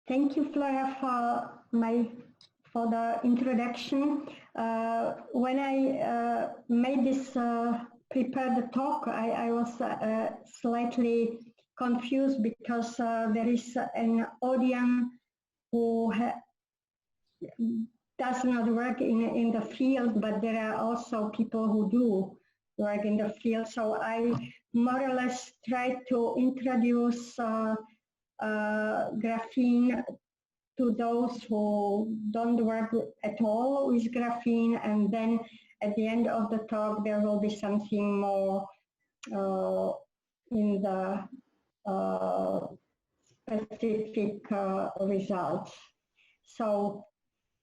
Thank you, Flora, for the introduction. When I made this prepared the talk, I was slightly confused because there is an audience who does not work in the field, but there are also people who do work in the field. So I more or less tried to introduce graphene to those who don't work at all with graphene, and then at the end of the talk there will be something more in the specific results. So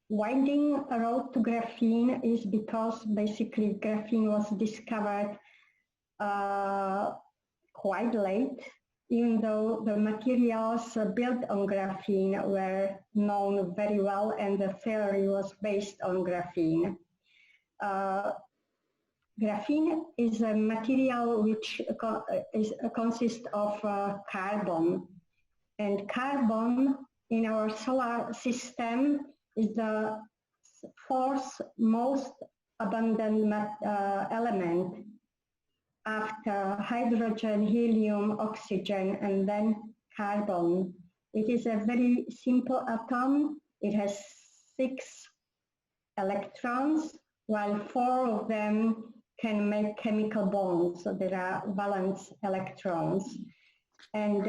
winding a road to graphene is because basically graphene was discovered quite late, even though the materials built on graphene were known very well and the theory was based on graphene. Graphene is a material which consists of carbon, and carbon in our solar system is the fourth most abundant element after hydrogen, helium, oxygen, and then carbon. It is a very simple atom. It has 6 electrons, while 4 of them can make chemical bonds. So there are valence electrons. And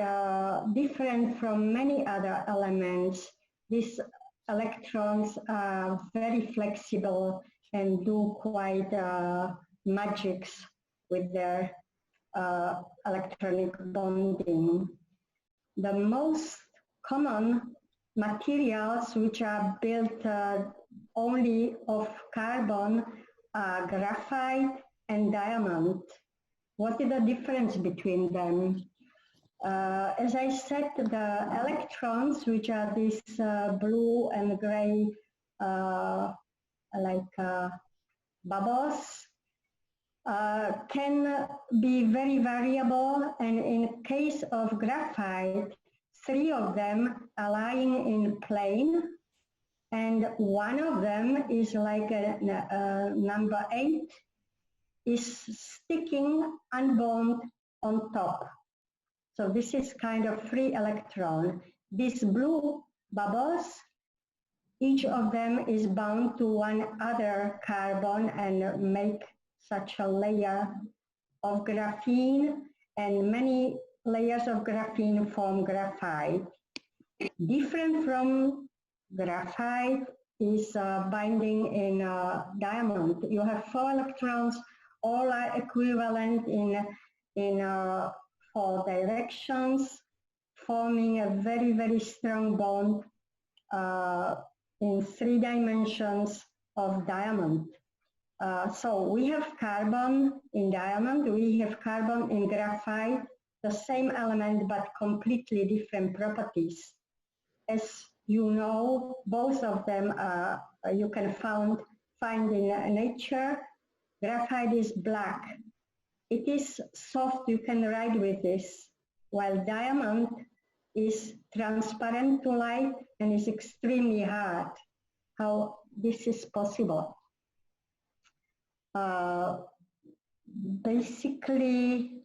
different from many other elements, these electrons are very flexible and do quite magics with their electronic bonding. The most common materials which are built only of carbon are graphite and diamond. What is the difference between them? As I said, the electrons, which are these blue and gray bubbles, can be very variable, and in case of graphite, 3 of them are lying in plane, and one of them is like number 8, is sticking unbound on top. So this is kind of free electron. These blue bubbles, each of them is bound to one other carbon and make such a layer of graphene, and many layers of graphene form graphite. Different from graphite is binding in diamond. You have 4 electrons, all are equivalent in 4 directions, forming a very, very strong bond in 3 dimensions of diamond. So we have carbon in diamond, we have carbon in graphite, the same element but completely different properties. As you know, both of them you can find in nature. Graphite is black. It is soft, you can write with this, while diamond is transparent to light and is extremely hard. How this is possible? Basically,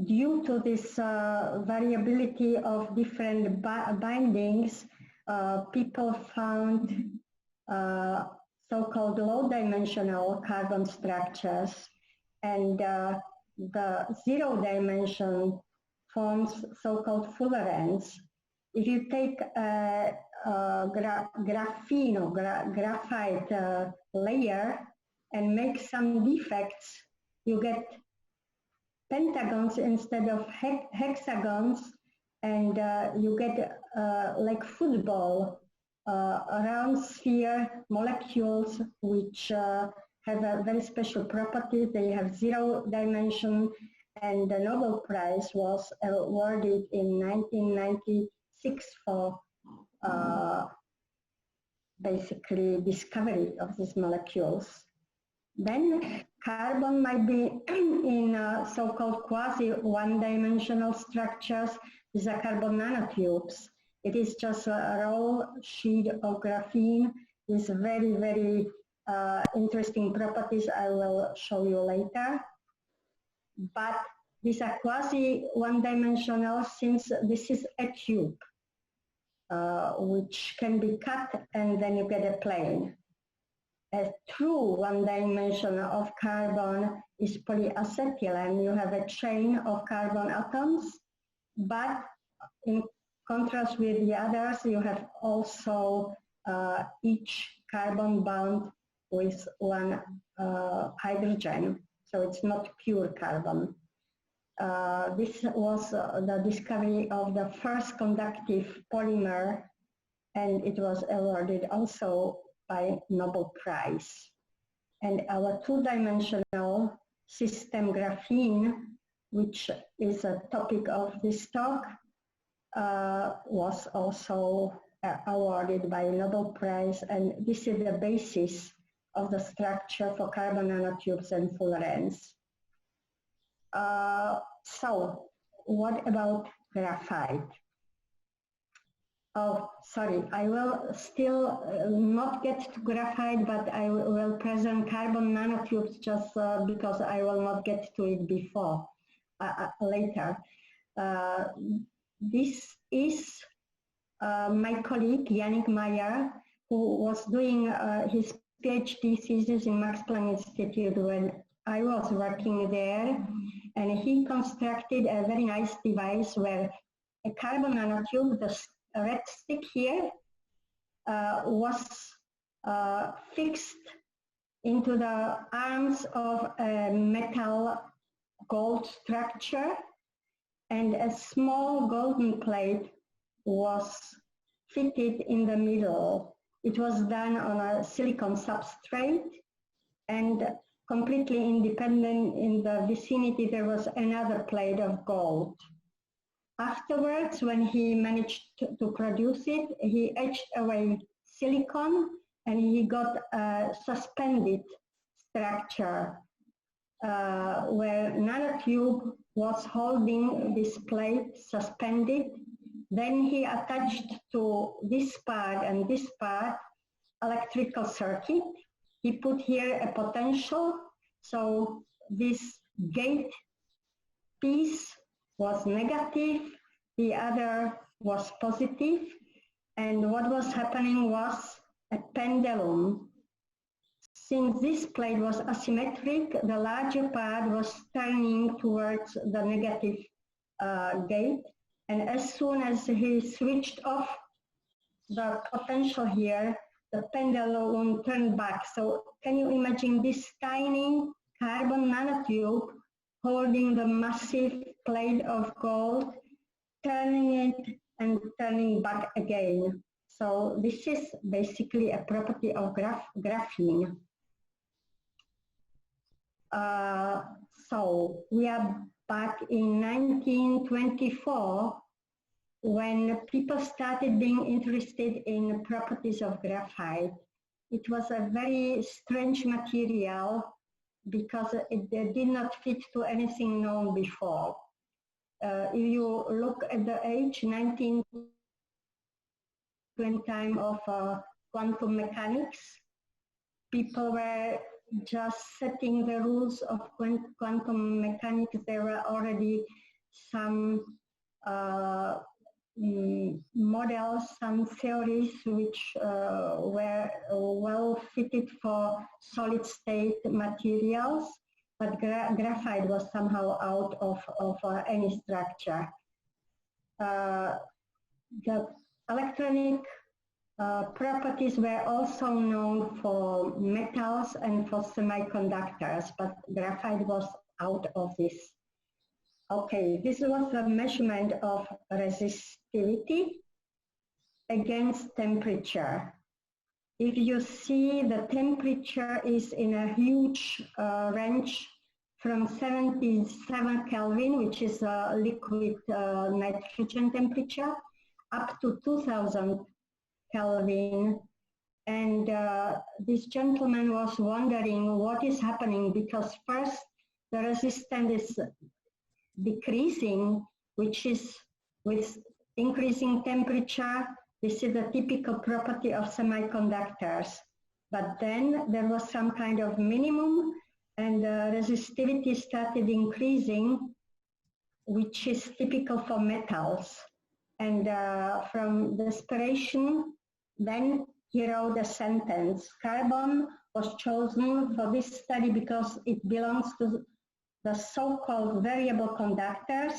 due to this variability of different bindings, people found so-called low-dimensional carbon structures, and the 0 dimension forms so-called fullerenes. If you take graphene or graphite layer and make some defects, you get pentagons instead of hexagons, and you get like football round sphere molecules which have a very special property. They have 0 dimension, and the Nobel Prize was awarded in 1996 for basically discovery of these molecules. Then carbon might be in so-called quasi one-dimensional structures, These are carbon nanotubes. It is just a raw sheet of graphene with very, very interesting properties I will show you later. But these are quasi one-dimensional since this is a tube, which can be cut and then you get a plane. A true one dimension of carbon is polyacetylene. You have a chain of carbon atoms, but in contrast with the others, you have also each carbon bound with one hydrogen. So it's not pure carbon. This was the discovery of the first conductive polymer, and it was awarded also by Nobel Prize. And our two-dimensional system graphene, which is a topic of this talk, was also awarded by Nobel Prize, and this is the basis of the structure for carbon nanotubes and fullerenes. So, what about graphite? Oh, sorry, I will still not get to graphite, but I will present carbon nanotubes just because I will not get to it before, later. This is my colleague, Yannick Meyer, who was doing his PhD thesis in Max Planck Institute when I was working there, and he constructed a very nice device where a carbon nanotube, the red stick here, was fixed into the arms of a metal gold structure, and a small golden plate was fitted in the middle. It was done on a silicon substrate, and completely independent in the vicinity there was another plate of gold. Afterwards, when he managed to produce it, he etched away silicon and he got a suspended structure where nanotube was holding this plate suspended. Then he attached to this part and this part electrical circuit. He put here a potential, so this gate piece was negative, the other was positive, and what was happening was a pendulum. Since this plate was asymmetric, the larger part was turning towards the negative gate, and as soon as he switched off the potential here, the pendulum turned back. So can you imagine this tiny carbon nanotube holding the massive plate of gold, turning it and turning back again? So this is basically a property of graphene. So we are back in 1924 when people started being interested in properties of graphite. It was a very strange material because it did not fit to anything known before. If you look at the age, 1920 time of quantum mechanics, people were just setting the rules of quantum mechanics. There were already some models, some theories which were well fitted for solid state materials, but graphite was somehow out of any structure. The electronic properties were also known for metals and for semiconductors, but graphite was out of this. Okay, this was the measurement of resistivity against temperature. If you see, the temperature is in a huge range from 77 Kelvin, which is a liquid nitrogen temperature, up to 2000 Kelvin. And this gentleman was wondering what is happening, because first the resistance is decreasing, which is with increasing temperature. This is the typical property of semiconductors. But then there was some kind of minimum, and resistivity started increasing, which is typical for metals. And from desperation, then he wrote a sentence. Carbon was chosen for this study because it belongs to the so-called variable conductors,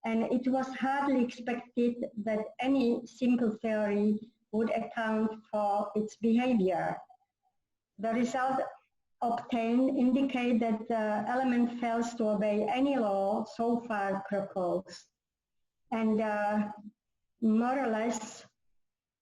and it was hardly expected that any simple theory would account for its behavior. The result obtained indicate that the element fails to obey any law so far proposed. And more or less,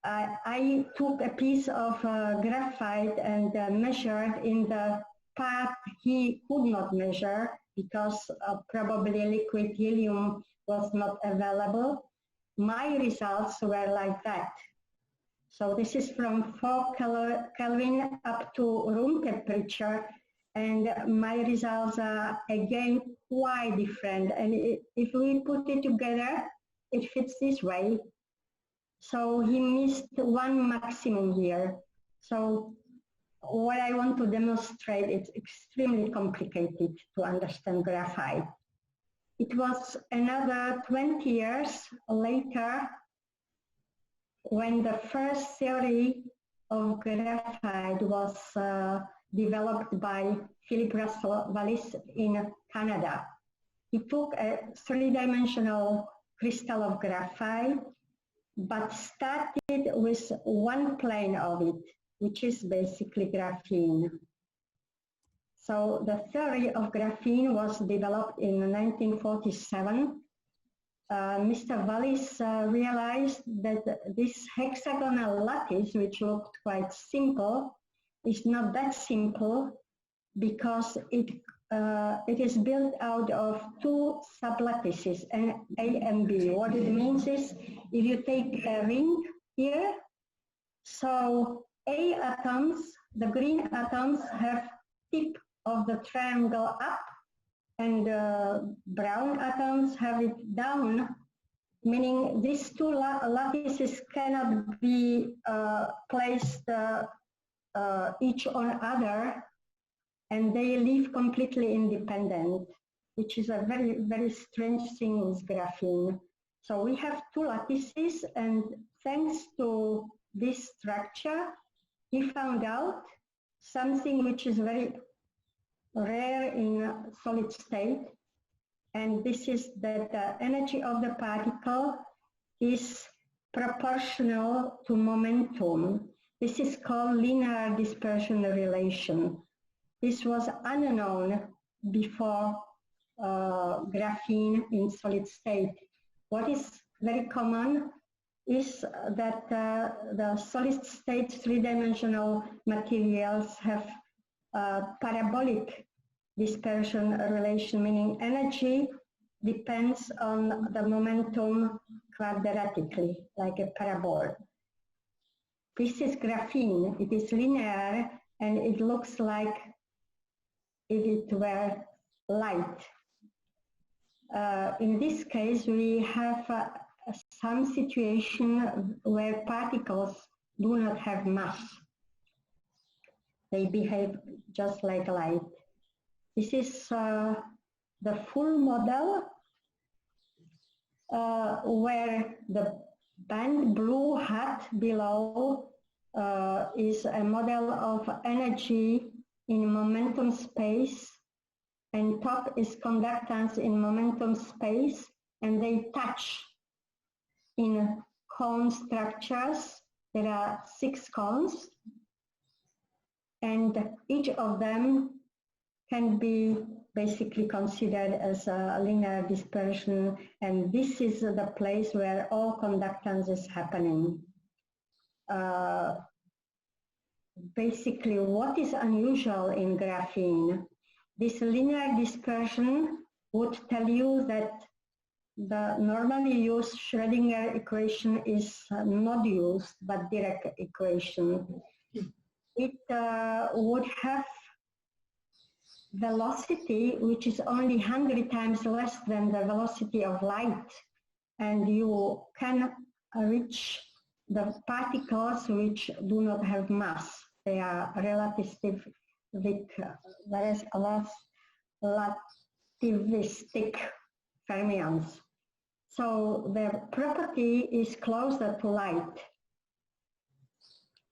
I took a piece of graphite and measured in the part he could not measure because probably liquid helium was not available. My results were like that. So this is from 4 Kelvin up to room temperature, and my results are again quite different. And if we put it together, it fits this way. So he missed one maximum here. So what I want to demonstrate, it's extremely complicated to understand graphite. It was another 20 years later when the first theory of graphite was developed by Philip Russell Wallis in Canada. He took a 3-dimensional crystal of graphite, but started with one plane of it, which is basically graphene. So the theory of graphene was developed in 1947. Mr. Wallis realized that this hexagonal lattice, which looked quite simple, is not that simple because it is built out of 2 sublattices, A and B. What it means is, if you take a ring here, so A atoms, the green atoms, have tip of the triangle up, and brown atoms have it down, meaning these 2 lattices cannot be placed each on other, and they live completely independent, which is a very, very strange thing with graphene. So we have 2 lattices, and thanks to this structure, he found out something which is very rare in solid state, and this is that the energy of the particle is proportional to momentum. This is called linear dispersion relation. This was unknown before graphene in solid state. What is very common is that the solid state 3-dimensional materials have parabolic dispersion relation, meaning energy depends on the momentum quadratically, like a parabola. This is graphene. It is linear, and it looks like if it were light. In this case, we have some situation where particles do not have mass. They behave just like light. This is the full model where the band blue hat below is a model of energy in momentum space, and top is conductance in momentum space, and they touch in cone structures. There are 6 cones, and each of them can be basically considered as a linear dispersion, and this is the place where all conductance is happening. Basically, what is unusual in graphene? This linear dispersion would tell you that the normally used Schrödinger equation is not used, but Dirac equation. It would have velocity which is only 100 times less than the velocity of light. and you can reach the particles which do not have mass. They are relativistic, relativistic fermions. So their property is closer to light.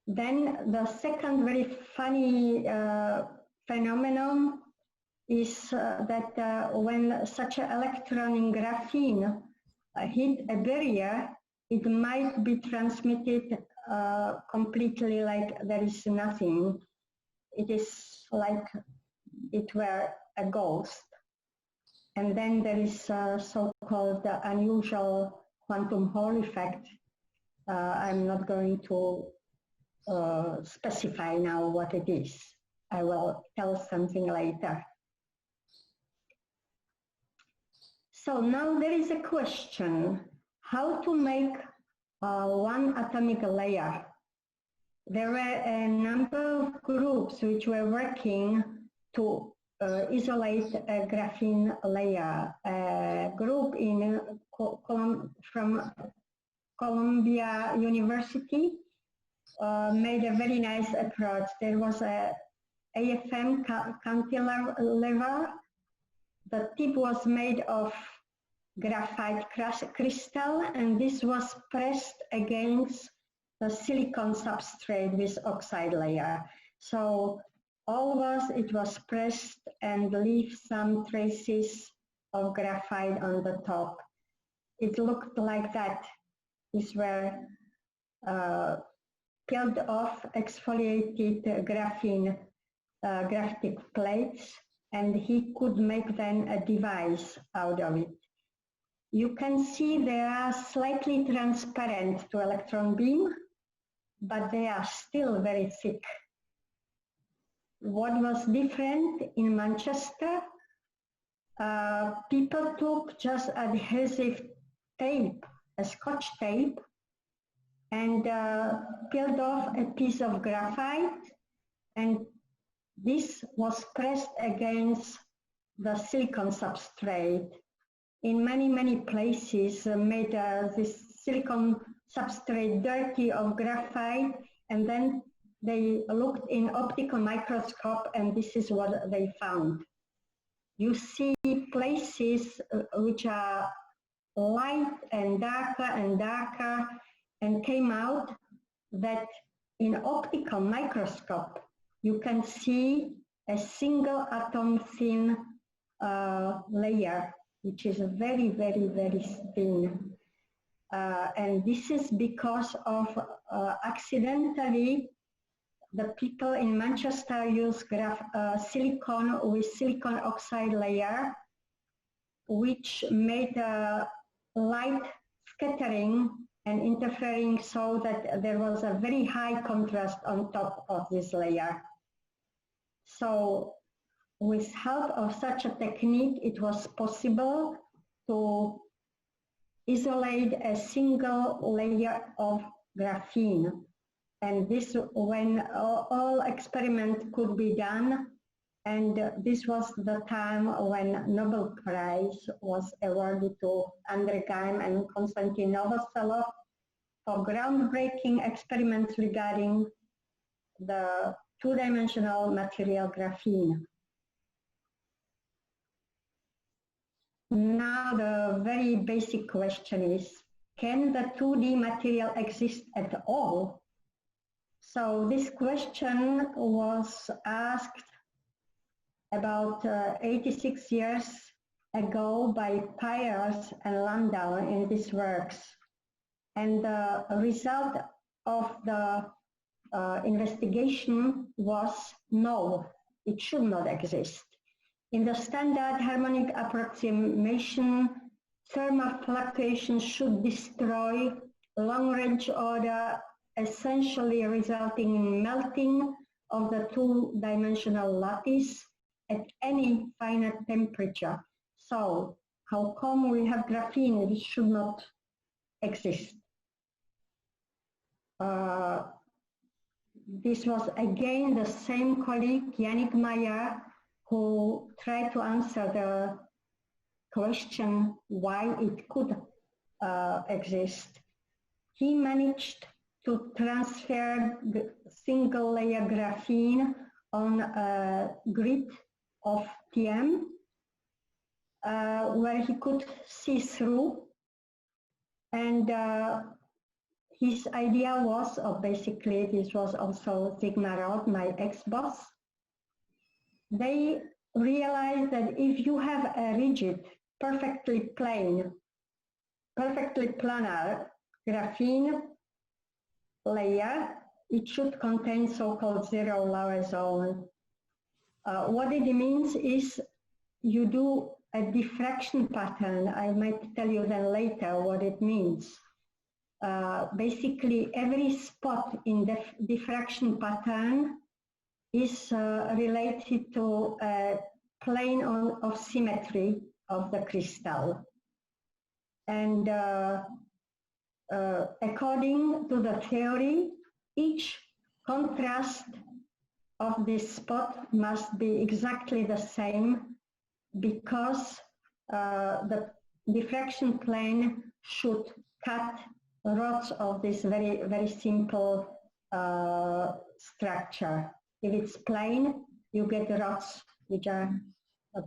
Then the second very funny phenomenon is that when such an electron in graphene hit a barrier, it might be transmitted completely like there is nothing. It is like it were a ghost. And then there is so-called unusual quantum Hall effect. I'm not going to specify now what it is. I will tell something later. So now there is a question, how to make one atomic layer. There were a number of groups which were working to isolate a graphene layer. A group from Columbia University made a very nice approach. There was a AFM cantilever. The tip was made of graphite crystal, and this was pressed against the silicon substrate with oxide layer. So it was pressed and leave some traces of graphite on the top. It looked like that. These were peeled off, exfoliated graphene graphitic plates, and he could make then a device out of it. You can see they are slightly transparent to electron beam, but they are still very thick. What was different in Manchester, people took just adhesive tape, a scotch tape, and peeled off a piece of graphite, and this was pressed against the silicon substrate. In many, many places made this silicon substrate dirty of graphite, and then they looked in optical microscope, and this is what they found. You see places which are light and darker, and came out that in optical microscope you can see a single atom thin layer, which is very, very, very thin. And this is because of accidentally the people in Manchester use silicon with silicon oxide layer, which made light scattering and interfering, so that there was a very high contrast on top of this layer. So with help of such a technique, it was possible to isolate a single layer of graphene. And this, when all experiments could be done, and this was the time when Nobel Prize was awarded to Andrei Geim and Konstantin Novoselov for groundbreaking experiments regarding the two-dimensional material graphene. Now the very basic question is, can the 2D material exist at all? So this question was asked about 86 years ago by Peirce and Landau in these works. And the result of the investigation was no, it should not exist. In the standard harmonic approximation, thermal fluctuations should destroy long-range order, essentially resulting in melting of the two-dimensional lattice at any finite temperature. So, how come we have graphene? It should not exist. This was again the same colleague, Yannick Meyer, who tried to answer the question why it could exist. He managed to transfer single layer graphene on a grid of TM where he could see through, and his idea was, or basically this was also Sigmar Rod, my ex-boss. They realized that if you have a rigid, perfectly plain, perfectly planar graphene layer, it should contain so-called zero lower zone. What it means is you do a diffraction pattern. I might tell you then later what it means. Basically, every spot in the diffraction pattern is related to a plane of symmetry of the crystal. And according to the theory, each contrast of this spot must be exactly the same, because the diffraction plane should cut rods of this very, very simple structure. If it's plane, you get rods which are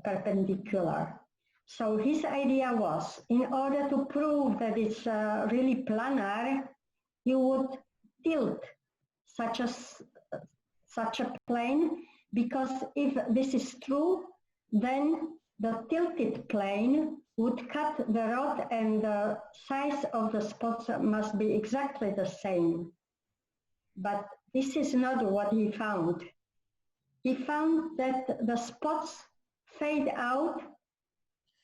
perpendicular. So his idea was, in order to prove that it's really planar, you would tilt such a plane, because if this is true, then the tilted plane would cut the rod and the size of the spots must be exactly the same. But this is not what he found. He found that the spots fade out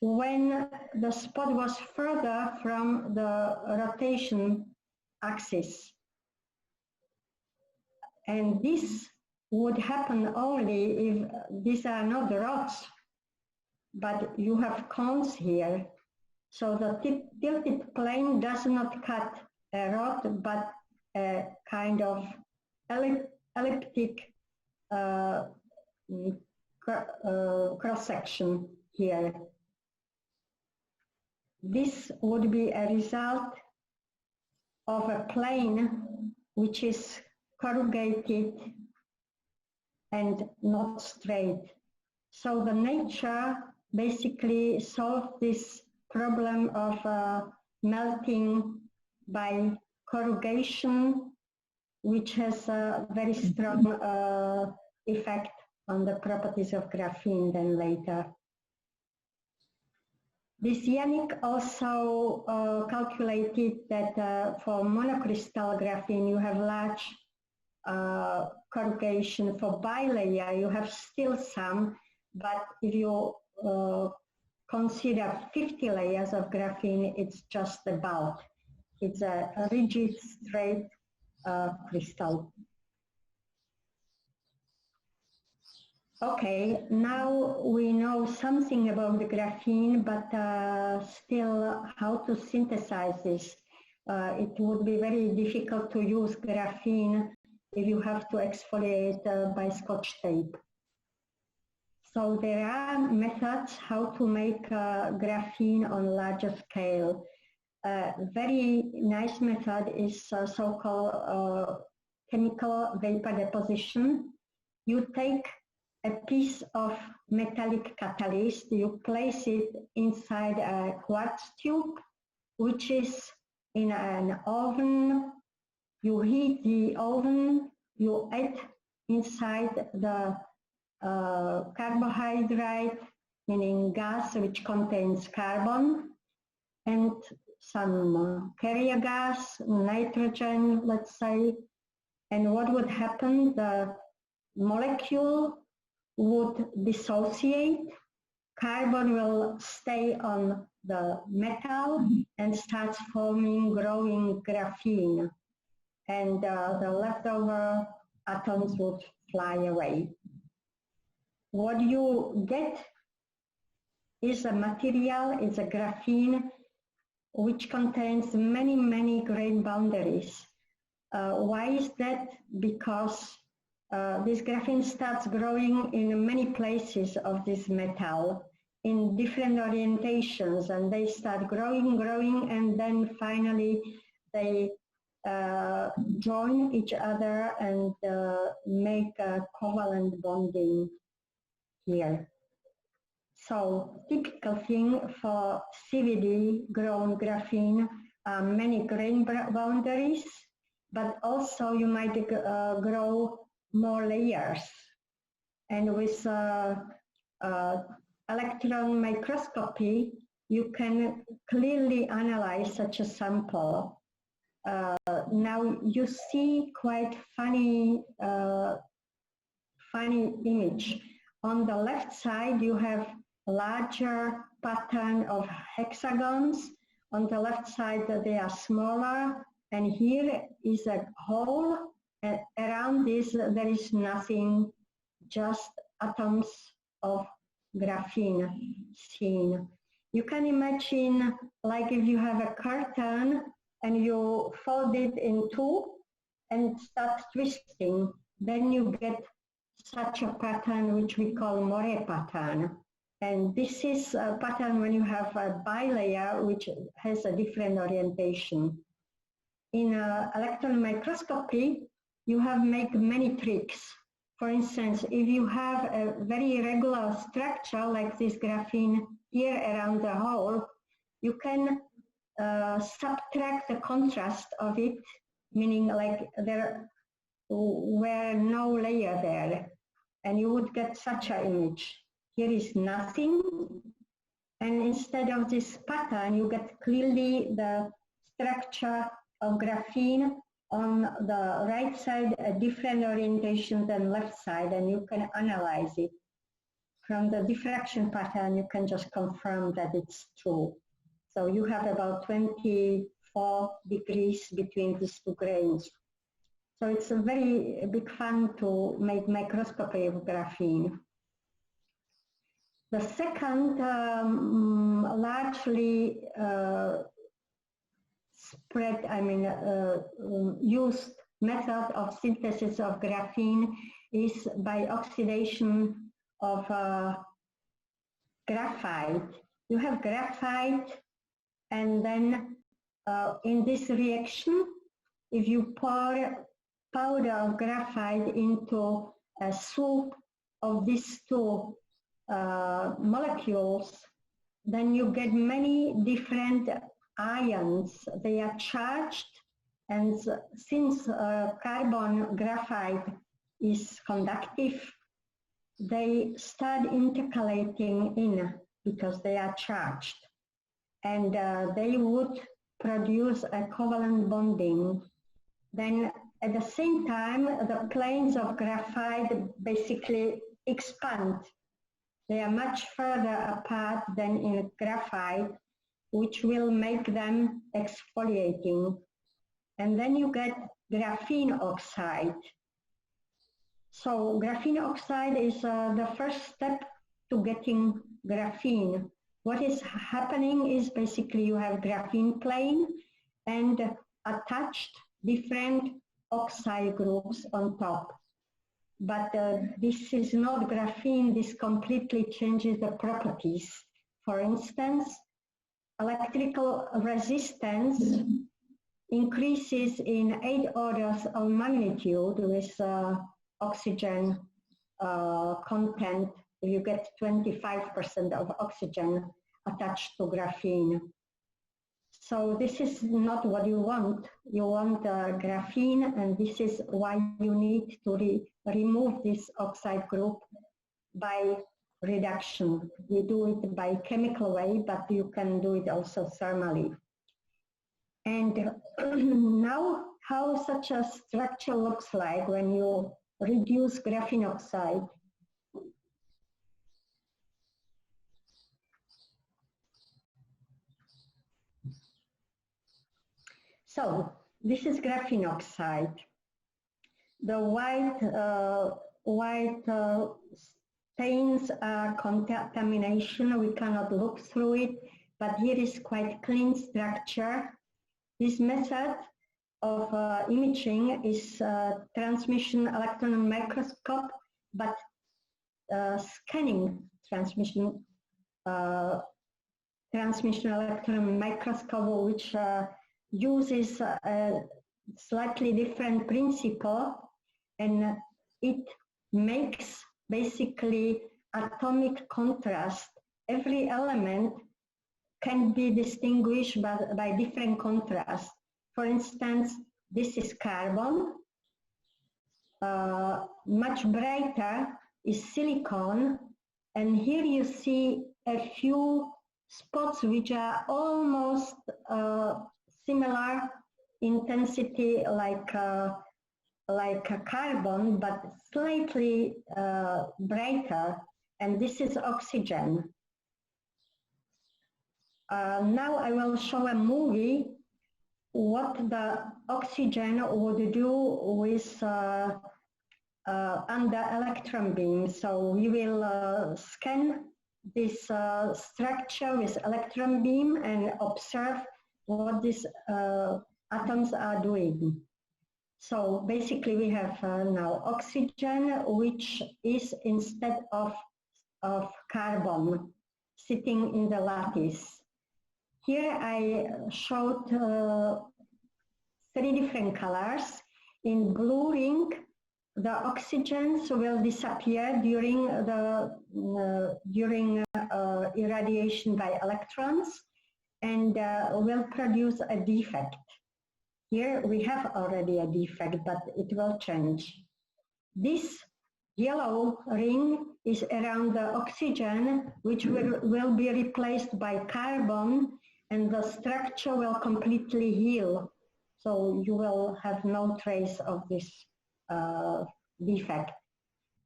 when the spot was further from the rotation axis. And this would happen only if these are not rods, but you have cones here. So the tilted plane does not cut a rod, but a kind of elliptic cross-section here. This would be a result of a plane which is corrugated and not straight. So the nature basically solved this problem of melting by corrugation, which has a very strong effect on the properties of graphene then later. This Yannick also calculated that for monocrystal graphene you have large corrugation. For bilayer you have still some, but if you consider 50 layers of graphene, it's just about. It's a rigid, straight crystal. Okay, now we know something about the graphene, but still how to synthesize this. It would be very difficult to use graphene if you have to exfoliate by Scotch tape. So there are methods how to make graphene on larger scale. Very nice method is so-called chemical vapor deposition. You take a piece of metallic catalyst, you place it inside a quartz tube, which is in an oven. You heat the oven, you add inside the carbohydrate, meaning gas which contains carbon, and some carrier gas, nitrogen, let's say. And what would happen? The molecule would dissociate, carbon will stay on the metal and starts forming, growing graphene, and the leftover atoms would fly away. What you get is a material, it's a graphene, which contains many, many grain boundaries. Why is that? Because this graphene starts growing in many places of this metal, in different orientations, and they start growing, and then finally they join each other and make a covalent bonding here. So typical thing for CVD grown graphene are many grain boundaries, but also you might grow more layers. And with electron microscopy, you can clearly analyze such a sample. Now you see quite funny image. On the left side, you have larger pattern of hexagons. On the left side, they are smaller. And here is a hole. And around this, there is nothing, just atoms of graphene seen. You can imagine, like if you have a curtain and you fold it in two and start twisting, then you get such a pattern which we call Moire pattern. And this is a pattern when you have a bilayer which has a different orientation. In electron microscopy, you have make many tricks. For instance, if you have a very irregular structure like this graphene here around the hole, you can subtract the contrast of it, meaning like there were no layer there, and you would get such an image. Here is nothing, and instead of this pattern, you get clearly the structure of graphene on the right side, a different orientation than left side, and you can analyze it. From the diffraction pattern, you can just confirm that it's true. So you have about 24 degrees between these two grains. So it's a very big fun to make microscopy of graphene. The second largely used method of synthesis of graphene is by oxidation of graphite. You have graphite, and then in this reaction, if you pour powder of graphite into a soup of these two molecules, then you get many different ions. They are charged, and since carbon graphite is conductive, they start intercalating in because they are charged, and they would produce a covalent bonding. Then at the same time, the planes of graphite basically expand. They are much further apart than in graphite, which will make them exfoliating. And then you get graphene oxide. So graphene oxide is the first step to getting graphene. What is happening is basically you have graphene plane and attached different oxide groups on top. But this is not graphene. This completely changes the properties. For instance, electrical resistance increases in 8 orders of magnitude with oxygen content. You get 25% of oxygen attached to graphene. So this is not what you want. You want graphene, and this is why you need to remove this oxide group by reduction. You do it by chemical way, but you can do it also thermally. And now how such a structure looks like when you reduce graphene oxide. So this is graphene oxide. The white stains are contamination. We cannot look through it, but here is quite clean structure. This method of imaging is transmission electron microscope, but scanning transmission transmission electron microscope, which uses a slightly different principle, and it makes basically atomic contrast. Every element can be distinguished by different contrast. For instance, this is carbon. Much brighter is silicon, and here you see a few spots which are almost similar intensity like carbon, but slightly brighter, and this is oxygen. Now I will show a movie what the oxygen would do with under electron beam. So we will scan this structure with electron beam and observe what these atoms are doing. So basically we have now oxygen, which is instead of carbon sitting in the lattice. Here I showed 3 different colors. In blue ring, the oxygens will disappear during irradiation by electrons and will produce a defect. Here we have already a defect, but it will change. This yellow ring is around the oxygen, which will be replaced by carbon, and the structure will completely heal. So you will have no trace of this defect.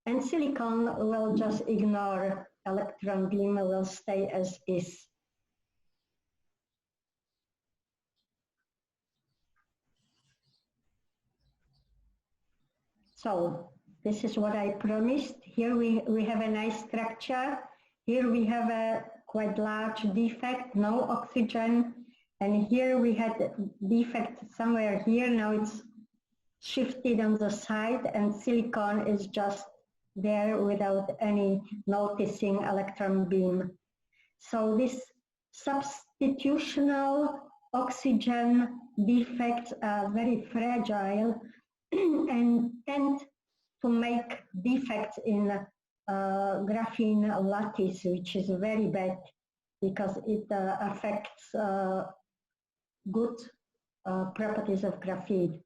And silicon will just ignore electron beam, will stay as is. So this is what I promised. Here we have a nice structure. Here we have a quite large defect, no oxygen. And here we had a defect somewhere here. Now it's shifted on the side, and silicon is just there without any noticing electron beam. So this substitutional oxygen defects are very fragile and tend to make defects in graphene lattice, which is very bad because it affects good properties of graphene.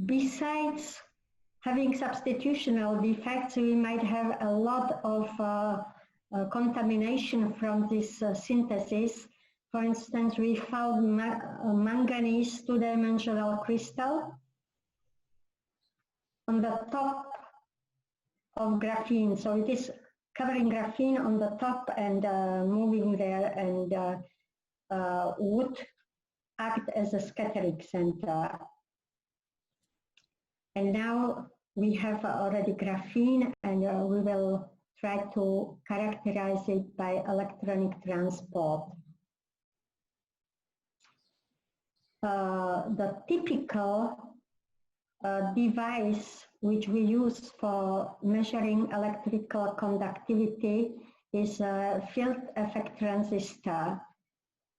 Besides having substitutional defects, we might have a lot of contamination from this synthesis. For instance, we found manganese 2-dimensional crystal on the top of graphene. So it is covering graphene on the top and moving there, and would act as a scattering center. And now we have already graphene, and we will try to characterize it by electronic transport. The typical device which we use for measuring electrical conductivity is a field effect transistor.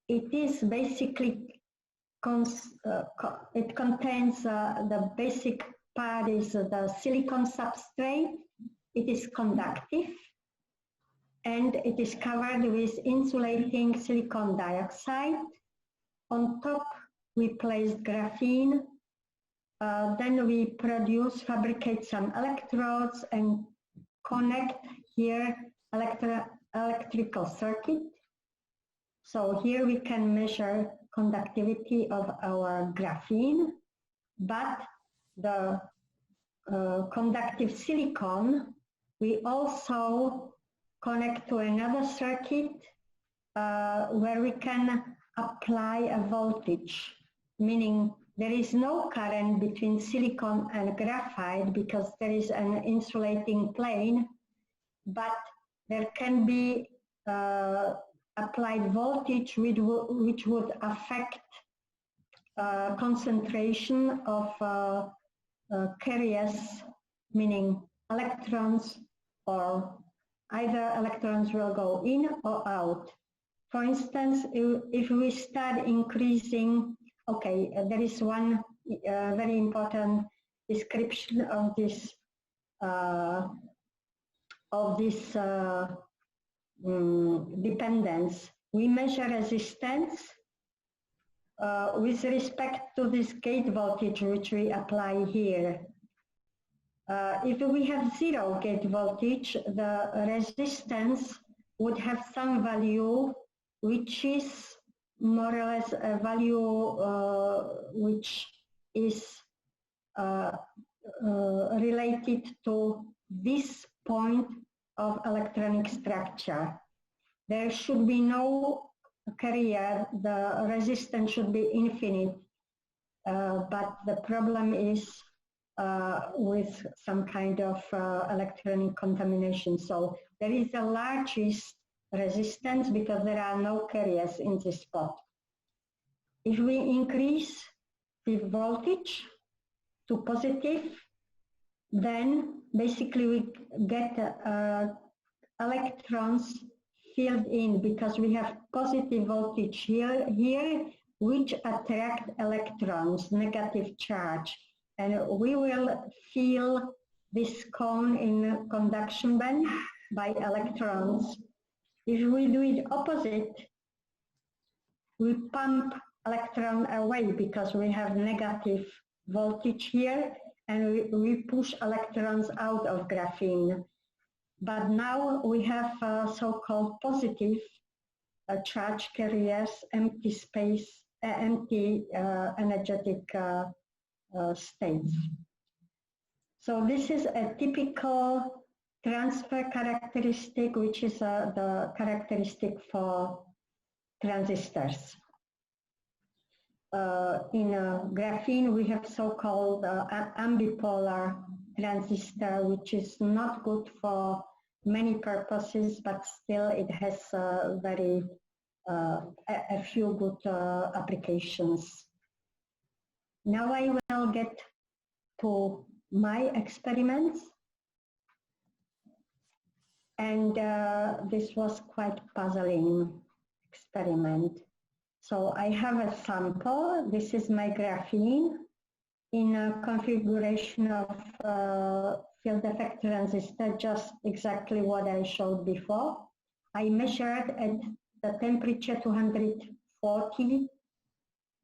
It is basically, it contains the basic part is the silicon substrate. It is conductive, and it is covered with insulating silicon dioxide. On top, we place graphene. Then we fabricate some electrodes and connect here electrical circuit. So here we can measure conductivity of our graphene, but the conductive silicon we also connect to another circuit where we can apply a voltage, meaning there is no current between silicon and graphite because there is an insulating plane, but there can be applied voltage which would affect concentration of carriers, meaning electrons or either electrons will go in or out. For instance, if we start increasing, okay, there is one very important description of this dependence. We measure resistance with respect to this gate voltage which we apply here. If we have 0 gate voltage, the resistance would have some value which is more or less a value which is related to this point of electronic structure. There should be no carrier, the resistance should be infinite, but the problem is with some kind of electronic contamination. So there is the largest resistance because there are no carriers in this spot. If we increase the voltage to positive, then basically we get electrons filled in because we have positive voltage here which attract electrons, negative charge. And we will fill this cone in conduction band by electrons. If we do it opposite, we pump electron away because we have negative voltage here and we push electrons out of graphene. But now we have so-called positive charge carriers, empty space, empty energetic states. So this is a typical transfer characteristic, which is the characteristic for transistors. In graphene, we have so-called ambipolar transistor, which is not good for many purposes, but still it has a few good applications. Now I will get to my experiments, and this was quite puzzling experiment. So I have a sample. This is my graphene in a configuration of field effect transistor, just exactly what I showed before. I measured at the temperature 240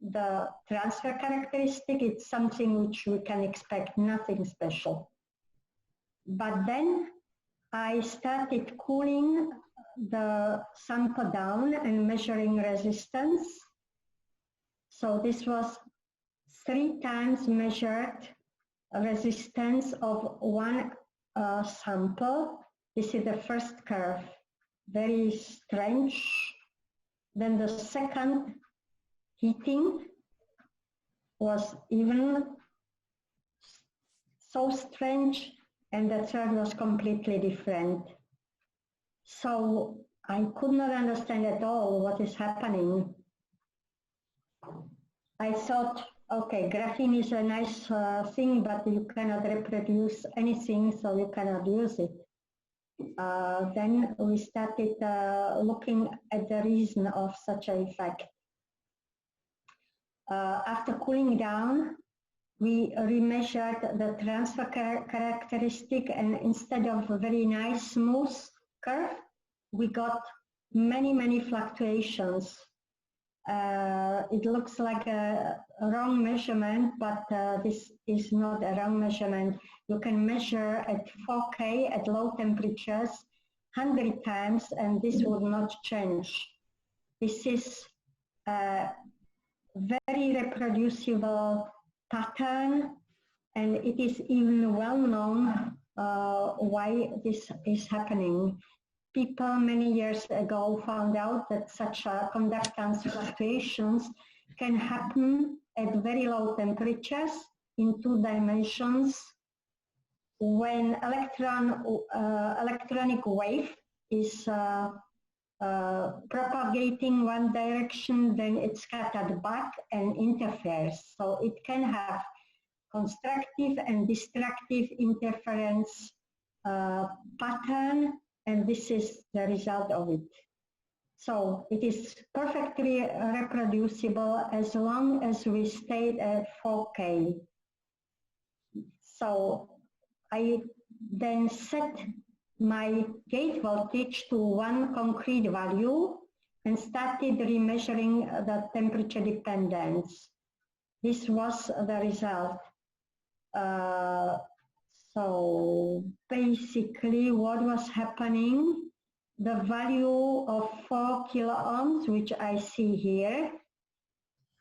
the transfer characteristic. It's something which we can expect, nothing special. But then I started cooling the sample down and measuring resistance. So this was 3 times measured resistance of one sample. This is the first curve, very strange. Then the second heating was even so strange, and the third was completely different. So I could not understand at all what is happening. I thought, okay, graphene is a nice thing, but you cannot reproduce anything, so you cannot use it. Then we started looking at the reason of such an effect. After cooling down, we remeasured the transfer characteristic, and instead of a very nice smooth curve, we got many fluctuations. It looks like a wrong measurement, but this is not a wrong measurement. You can measure at 4K at low temperatures 100 times, and this would not change. This is a very reproducible pattern, and it is even well known why this is happening. People many years ago found out that such conductance fluctuations can happen at very low temperatures in 2 dimensions. When electronic wave is propagating one direction, then it's scattered back and interferes. So it can have constructive and destructive interference pattern and this is the result of it. So it is perfectly reproducible as long as we stayed at 4K. So I then set my gate voltage to one concrete value and started remeasuring the temperature dependence. This was the result. So basically what was happening, the value of 4 kiloohms, which I see here,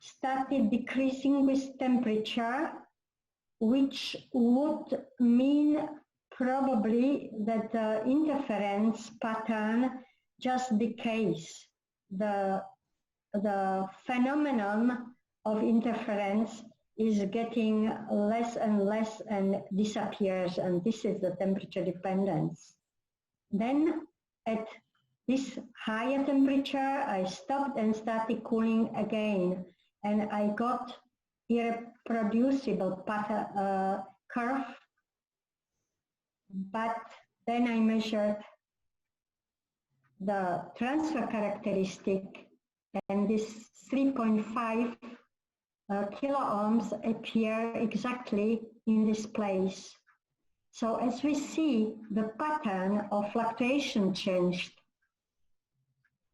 started decreasing with temperature, which would mean probably that the interference pattern just decays. The phenomenon of interference is getting less and less and disappears, and this is the temperature dependence. Then at this higher temperature, I stopped and started cooling again, and I got irreproducible pattern, curve, but then I measured the transfer characteristic, and this 3.5 kiloohms appear exactly in this place. So as we see, the pattern of fluctuation changed.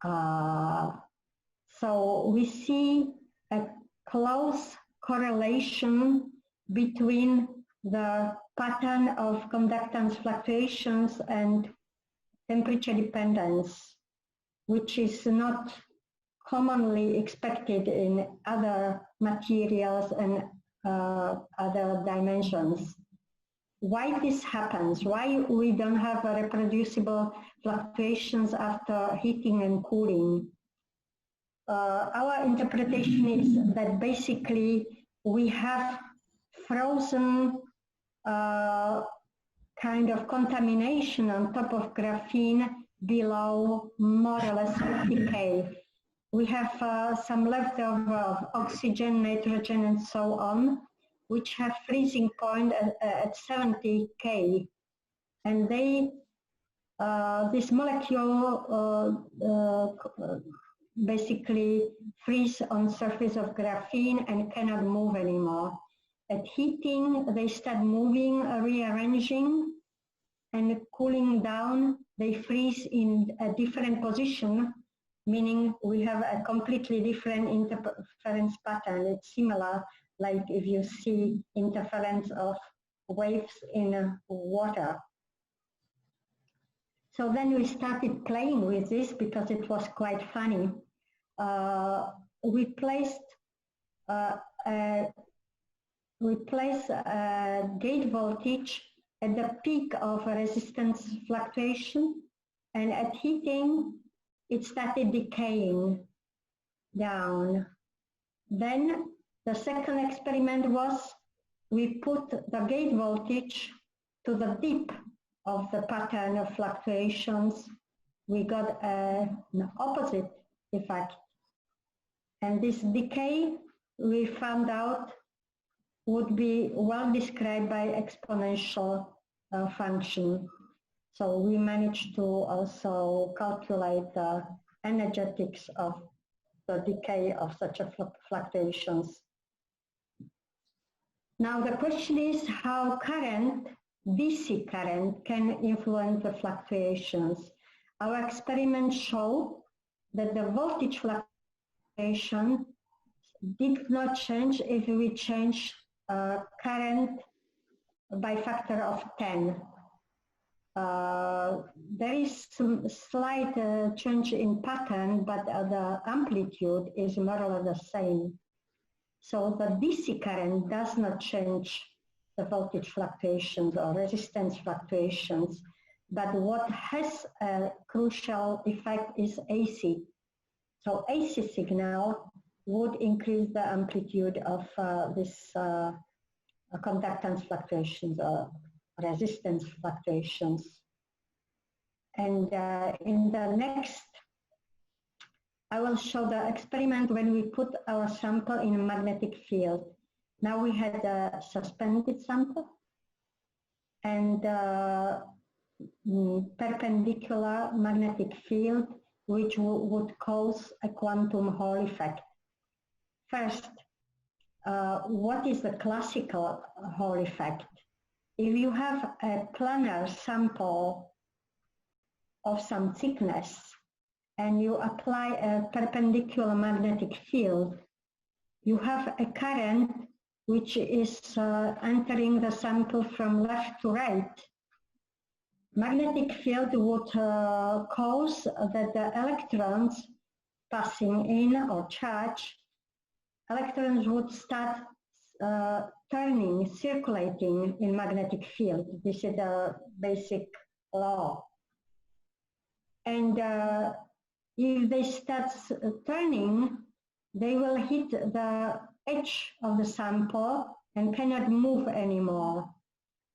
So we see a close correlation between the pattern of conductance fluctuations and temperature dependence, which is not commonly expected in other materials and other dimensions. Why this happens? Why we don't have reproducible fluctuations after heating and cooling? Our interpretation is that basically we have frozen kind of contamination on top of graphene below more or less 50K. We have some leftover of oxygen, nitrogen, and so on, which have freezing point at 70K. And they, this molecule basically freeze on surface of graphene and cannot move anymore. At heating, they start moving, rearranging, and cooling down, they freeze in a different position, meaning we have a completely different interference pattern. It's similar, like if you see interference of waves in water. So then we started playing with this because it was quite funny. We placed gate voltage at the peak of resistance fluctuation, and at heating, it started decaying down. Then the second experiment was we put the gate voltage to the dip of the pattern of fluctuations. We got an opposite effect. And this decay, we found out, would be well described by exponential function. So we managed to also calculate the energetics of the decay of such a fluctuations. Now the question is how current, DC current, can influence the fluctuations. Our experiments show that the voltage fluctuation did not change if we change current by factor of 10. There is some slight change in pattern, but the amplitude is more or less the same. So the DC current does not change the voltage fluctuations or resistance fluctuations, but what has a crucial effect is AC. So AC signal would increase the amplitude of this conductance fluctuations or resistance fluctuations. And in the next, I will show the experiment when we put our sample in a magnetic field. Now we had a suspended sample, and perpendicular magnetic field which would cause a quantum Hall effect. First, what is the classical Hall effect? If you have a planar sample of some thickness and you apply a perpendicular magnetic field, you have a current which is entering the sample from left to right. Magnetic field would cause that the electrons passing in or charge, electrons would start turning, circulating in magnetic field. This is the basic law. And if they start turning, they will hit the edge of the sample and cannot move anymore.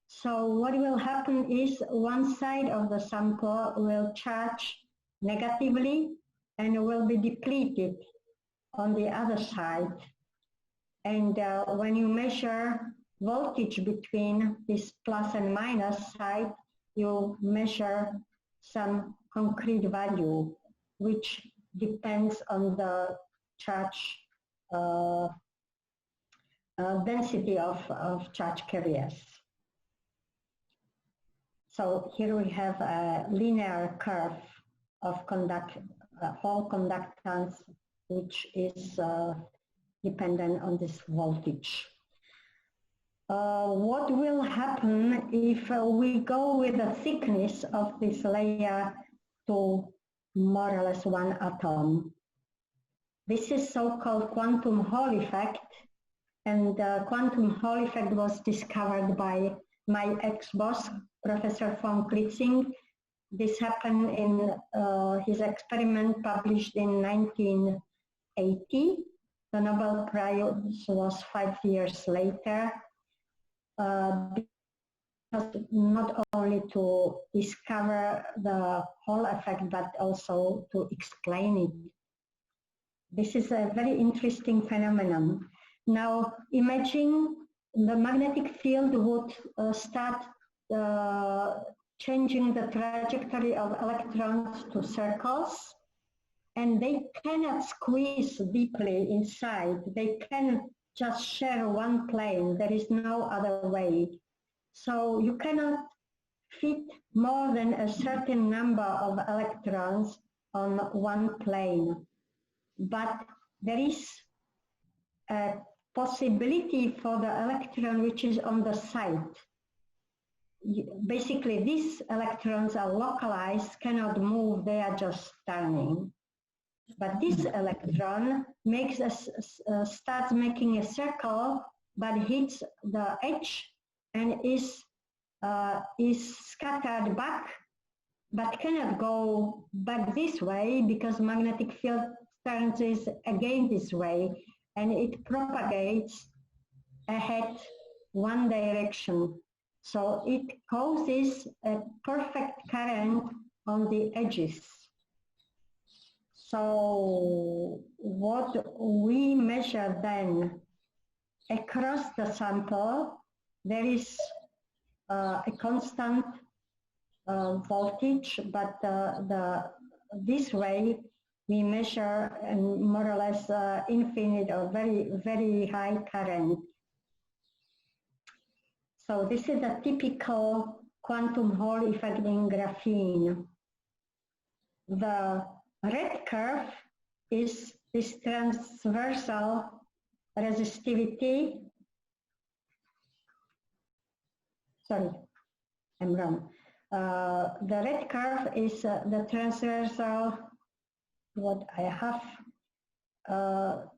So what will happen is one side of the sample will charge negatively and will be depleted on the other side. And when you measure voltage between this plus and minus side, you measure some concrete value, which depends on the charge density of charge carriers. So here we have a linear curve of Hall conductance, which is dependent on this voltage. What will happen if we go with the thickness of this layer to more or less 1 atom? This is so-called quantum Hall effect, and the quantum Hall effect was discovered by my ex-boss, Professor von Klitzing. This happened in his experiment published in 1980. The Nobel Prize was 5 years later, because not only to discover the Hall effect, but also to explain it. This is a very interesting phenomenon. Now, imagine the magnetic field would start changing the trajectory of electrons to circles, and they cannot squeeze deeply inside. They can just share one plane. There is no other way. So you cannot fit more than a certain number of electrons on one plane. But there is a possibility for the electron which is on the side. Basically, these electrons are localized, cannot move, they are just turning. But this electron makes starts making a circle, but hits the edge and is scattered back, but cannot go back this way because magnetic field turns is again this way, and it propagates ahead one direction. So it causes a perfect current on the edges. So what we measure then, across the sample, there is a constant voltage, but this way we measure more or less infinite or very, very high current. So this is a typical quantum Hall effect in graphene. The red curve is this transversal resistivity. Sorry, I'm wrong. The red curve is the transversal, what I have,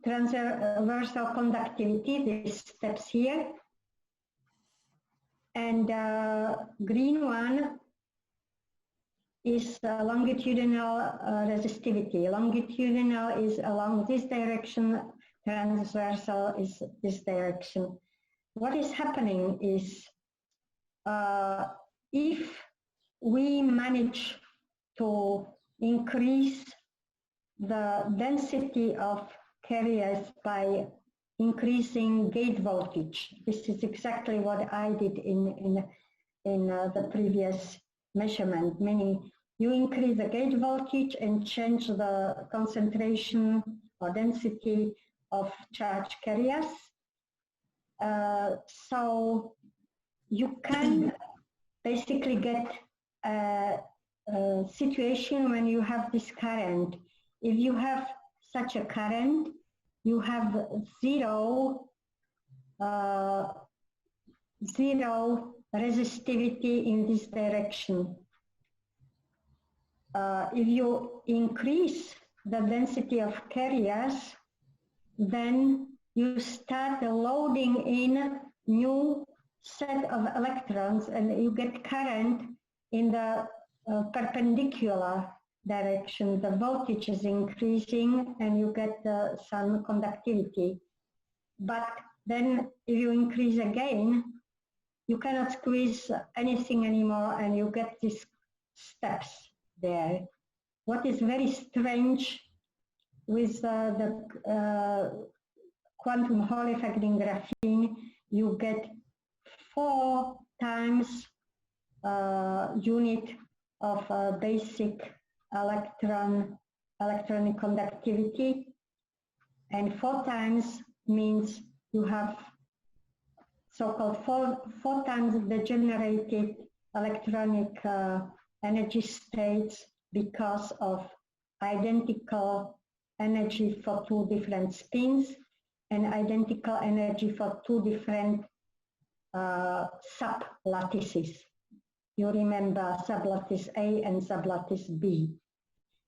transversal conductivity, these steps here. And green one is longitudinal resistivity. Longitudinal is along this direction, transversal is this direction. What is happening is if we manage to increase the density of carriers by increasing gate voltage, this is exactly what I did in the previous measurement, meaning you increase the gate voltage and change the concentration or density of charge carriers. So you can basically get a situation when you have this current. If you have such a current, you have zero resistivity in this direction. If you increase the density of carriers, then you start loading in new set of electrons and you get current in the perpendicular direction. The voltage is increasing and you get some conductivity. But then if you increase again, you cannot squeeze anything anymore and you get these steps there. What is very strange with the quantum Hall effect in graphene, you get 4 times unit of basic electronic conductivity, and 4 times means you have so-called 4 times the generated electronic energy states because of identical energy for 2 different spins and identical energy for 2 different sublattices. You remember sublattice A and sublattice B.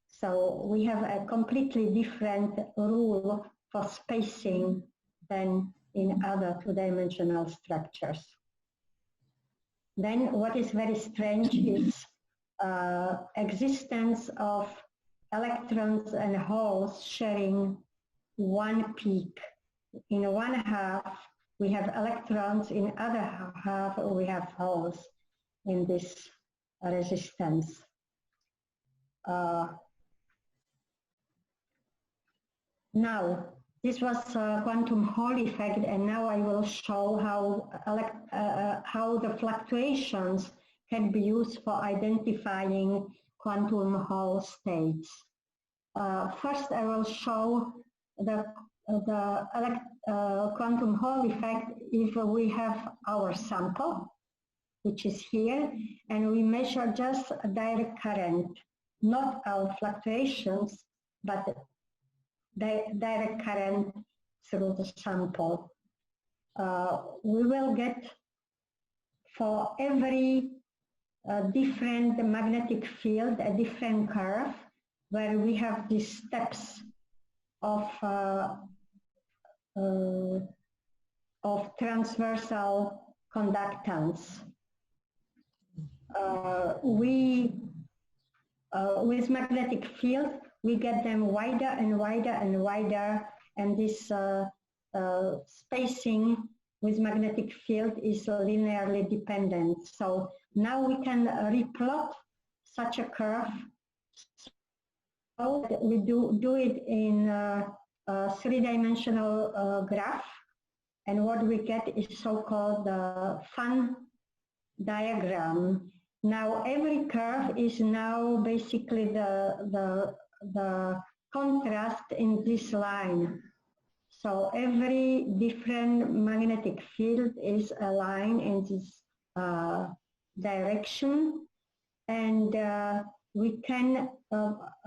So we have a completely different rule for spacing than in other 2-dimensional structures. Then what is very strange is existence of electrons and holes sharing one peak. In one half we have electrons, in other half we have holes in this resistance. Now, this was quantum Hall effect, and now I will show how the fluctuations can be used for identifying quantum Hall states. First, I will show the quantum Hall effect if we have our sample, which is here, and we measure just a direct current, not our fluctuations, but the direct current through the sample. We will get for every different magnetic field a different curve where we have these steps of transversal conductance. With magnetic field, we get them wider and wider and wider, and this spacing with magnetic field is linearly dependent. So now we can replot such a curve. So we do it in a 3-dimensional graph, and what we get is so-called the fun diagram. Now every curve is now basically the contrast in this line. So every different magnetic field is a line in this direction, and we can,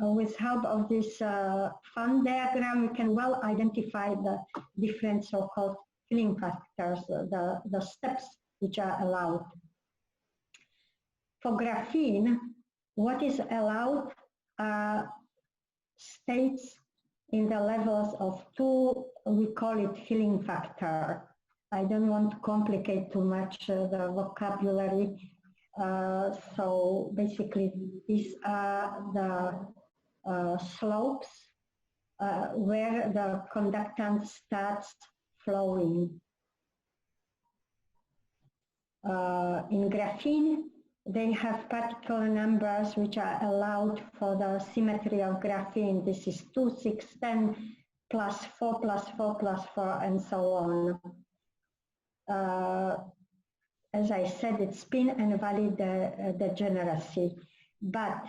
with help of this fun diagram, we can well identify the different so-called filling factors, the steps which are allowed. For graphene, what is allowed are states in the levels of 2, we call it filling factor. I don't want to complicate too much the vocabulary. So basically these are the slopes where the conductance starts flowing. In graphene, they have particle numbers which are allowed for the symmetry of graphene. This is 2, 6, 10, plus 4, plus 4, plus 4, and so on. as I said, it's spin and valley degeneracy. But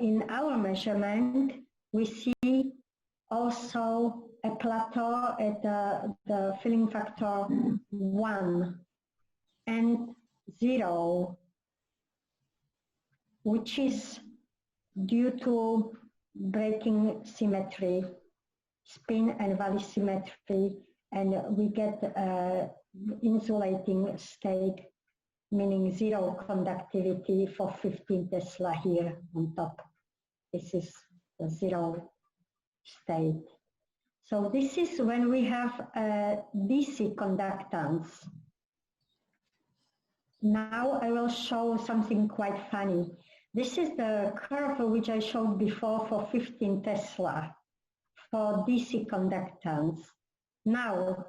in our measurement, we see also a plateau at the filling factor 1 and 0, which is due to breaking symmetry, spin and valley symmetry, and we get insulating state, meaning 0 conductivity for 15 Tesla here on top. This is the 0 state. So this is when we have DC conductance. Now I will show something quite funny. This is the curve which I showed before for 15 Tesla for DC conductance. Now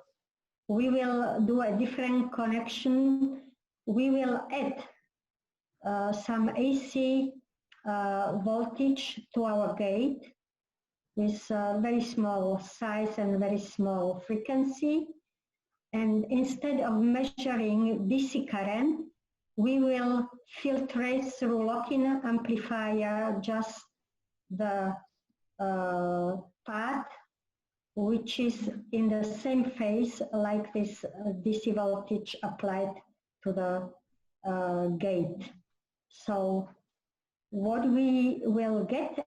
we will do a different connection. We will add some AC voltage to our gate with very small size and very small frequency. And instead of measuring DC current, we will filtrate through lock-in amplifier just the path which is in the same phase like this DC voltage applied to the gate. So what we will get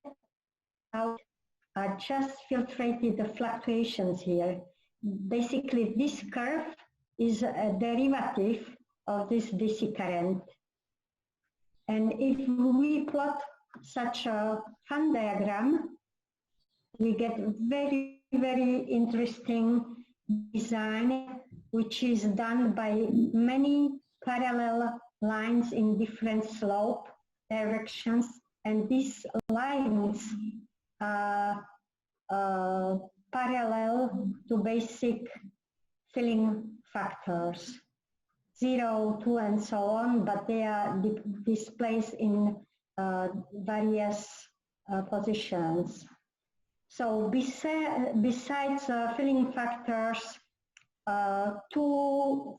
out are just filtrated the fluctuations here. Basically, this curve is a derivative of this DC current. And if we plot such a Venn diagram, we get very, very interesting design, which is done by many parallel lines in different slope directions. And these lines are parallel to basic filling factors, 0, 2, and so on, but they are displaced in various positions. So besides filling factors 2,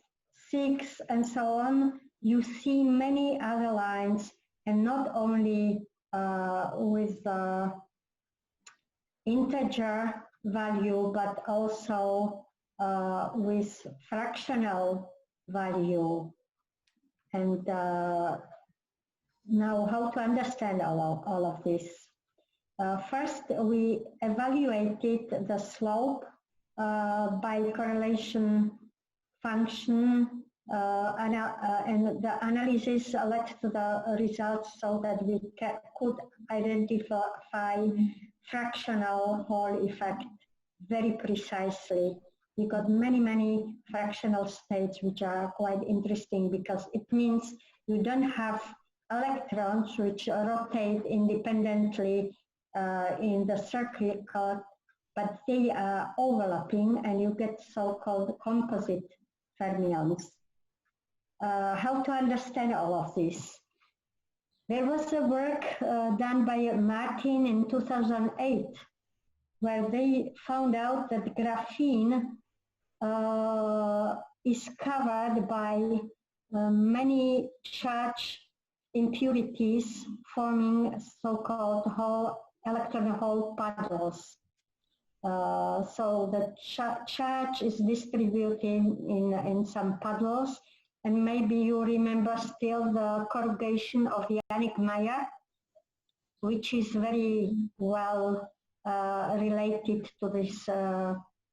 6, and so on, you see many other lines, and not only with integer value, but also with fractional value. And now how to understand all of this. First, we evaluated the slope by correlation function, and the analysis led to the results so that we could identify fractional Hall effect very precisely. We got many, many fractional states which are quite interesting because it means you don't have electrons which rotate independently in the circuit, but they are overlapping and you get so-called composite fermions. How to understand all of this? There was a work done by Martin in 2008 where they found out that graphene is covered by many charge impurities forming so-called electron hole puddles. So the charge is distributed in some puddles, and maybe you remember still the corrugation of Yannick Meyer, which is very well related to this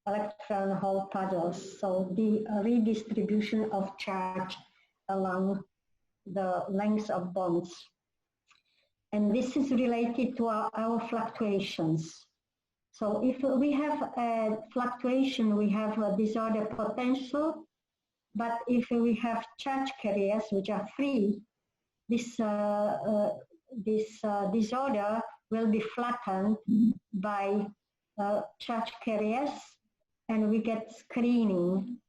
electron hole puddles. So the redistribution of charge along the length of bonds. And this is related to our fluctuations. So if we have a fluctuation, we have a disorder potential, but if we have charge carriers which are free, this disorder will be flattened by charge carriers, and we get screening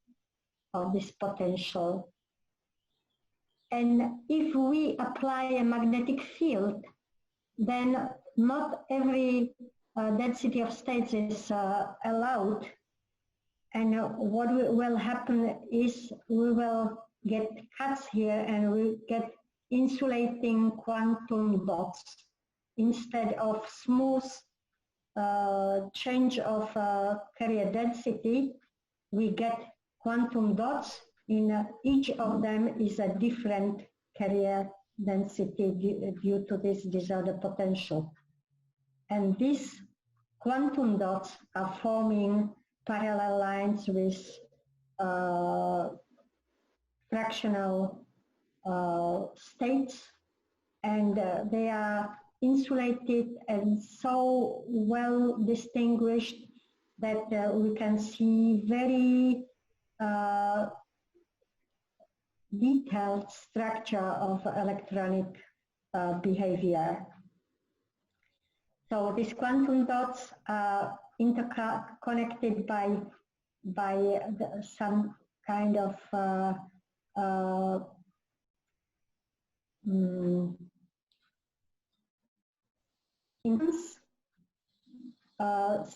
of this potential. And if we apply a magnetic field, then not every density of states is allowed. And what will happen is we will get cuts here and we get insulating quantum dots. Instead of smooth change of carrier density, we get quantum dots. In each of them is a different carrier density due to this disorder potential. And these quantum dots are forming parallel lines with fractional states, and they are insulated and so well distinguished that we can see very detailed structure of electronic behavior. So these quantum dots are interconnected by some kind of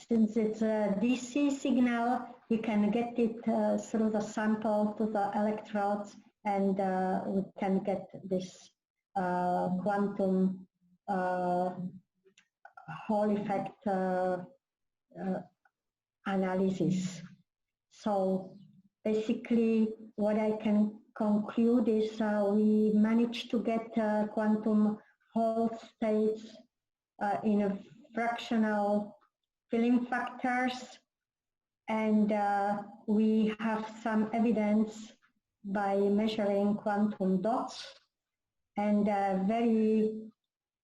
since it's a DC signal, we can get it through the sample to the electrodes, and we can get this quantum Hall effect analysis. So basically what I can conclude is we managed to get quantum Hall states in a fractional filling factors, and we have some evidence by measuring quantum dots, and a very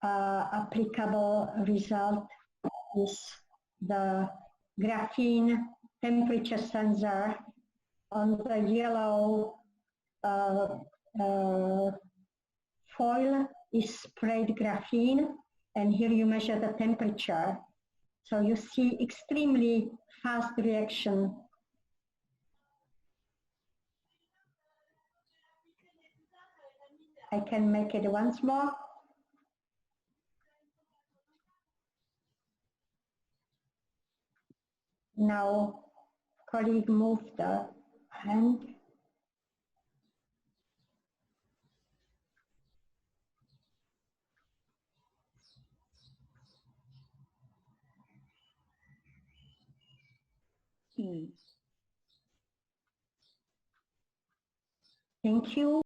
applicable result is the graphene temperature sensor. On the yellow foil is sprayed graphene, and here you measure the temperature. So you see extremely fast reaction. I can make it once more. Now, colleague, move the hand. Thank you.